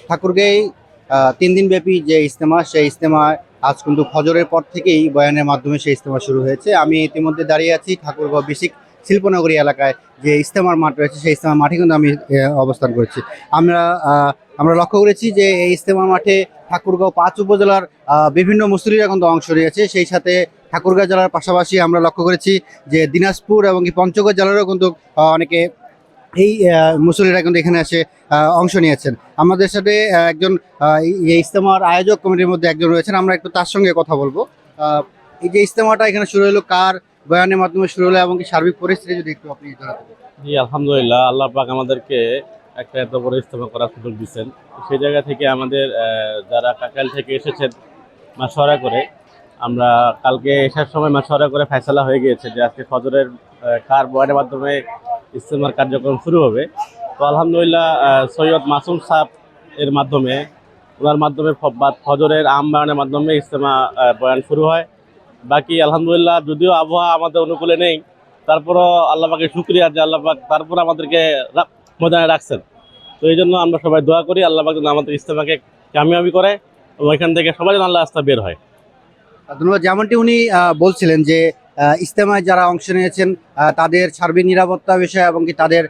ঠাকুরগাঁয়ে 3 দিন ব্যাপী যে ইজতেমা, সেই ইজতেমা আজ কিন্তু ফজরের পর থেকেই বয়ানের মাধ্যমে সেই ইজতেমা শুরু হয়েছে। আমি ইতিমধ্যে দাঁড়িয়ে আছি ঠাকুরগাঁও বেসিক শিল্পনগরী এলাকায় যে ইজতেমার মাঠ রয়েছে, সেই ইজতেমার মাঠে কিন্তু আমি অবস্থান করছি। আমরা আমরা লক্ষ্য করেছি যে এই ইজতেমার মাঠে ঠাকুরগাঁও 5 উপজেলার বিভিন্ন মুসল্লিরা কিন্তু অংশ নিয়েছে। সেই সাথে ঠাকুরগাঁও জেলার পাশাপাশি আমরা লক্ষ্য করেছি যে দিনাজপুর এবং কি পঞ্চগড় জেলারও কিন্তু অনেকে এই মুসল্লিরা কিন্তু এখানে এসে অংশ নিয়েছেন। আমাদের সাথে একজন এই ইজতেমার আয়োজক কমিটির মধ্যে একজন রয়েছেন, আমরা একটু তার সঙ্গে কথা বলবো। এই যে ইজতেমাটা এখানে শুরু হলো, কার বয়ানের মাধ্যমে শুরু হলো এবং কি সার্বিক পরিস্থিতি যদি একটু আপনি জানাতেন। জি, আলহামদুলিল্লাহ, আল্লাহ পাক আমাদেরকে একটা এত বড় ইজতেমা করার সুযোগ দিচ্ছেন। সেই জায়গা থেকে আমাদের যারা কাকাইল থেকে এসেছেন মাশওয়ারা করে, আমরা কালকে এসার সময় মাশওয়ারা করে ফয়সালা হয়ে গিয়েছে যে আজকে ফজরের কার বয়ানের মাধ্যমে ইজতেমার কার্যক্রম শুরু হবে। তো আলহামদুলিল্লাহ, সৈয়দ মাসুম সাহেব এর মাধ্যমে, ওনার মাধ্যমে ফজরের আম বয়ানের মাধ্যমে ইজতেমা বয়ান শুরু হয়। বাকি আলহামদুলিল্লাহ, যদিও আবহাওয়া আমাদের অনুকূলে নেই, তারপরও আল্লাহ পাকের শুকরিয়া যে আল্লাহ পাক তারপর আমাদেরকে ময়দানে রাখছেন। তো এই জন্য আমরা সবাই দোয়া করি আল্লাহ পাক যেন আমাদের ইজতেমাকে কামিয়াবি করে এবং এখান থেকে সবাই যেন আল্লাহ রাস্তা বের হয়। ধন্যবাদ। যেমনটি উনি বলছিলেন যে ইজতেমায় যারা অংশ নিয়েছেন তাদের সার্বিক নিরাপত্তা বিষয় এবং কি তাদের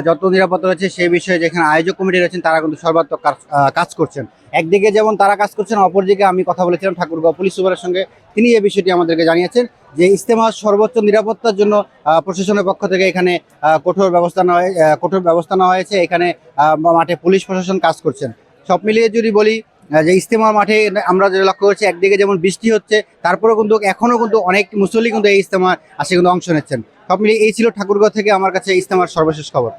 যত নিরাপত্তা রয়েছে সেই বিষয়ে যেখানে আয়োজক কমিটি রয়েছেন তারা কিন্তু সর্বাত্মক কাজ করছেন। একদিকে যেমন তারা কাজ করছেন, অপরদিকে আমি কথা বলেছিলাম ঠাকুরগাঁও পুলিশ সুপারের সঙ্গে, তিনি এই বিষয়টি আমাদেরকে জানিয়েছেন যে ইজতেমার সর্বোচ্চ নিরাপত্তার জন্য প্রশাসনের পক্ষ থেকে এখানে কঠোর ব্যবস্থা নেওয়া হয়েছে। এখানে মাঠে পুলিশ প্রশাসন কাজ করছেন। সব মিলিয়ে যদি বলি যে ইজতেমার মাঠে আমরা যেটা লক্ষ্য করছি, একদিকে যেমন বৃষ্টি হচ্ছে, তারপরেও কিন্তু এখনো কিন্তু অনেক মুসল্লি কিন্তু এই ইজতেমার আসে কিন্তু অংশ নিচ্ছেন। সব মিলিয়ে এই ছিল ঠাকুরগাঁও থেকে আমার কাছে ইজতেমার সর্বশেষ খবর।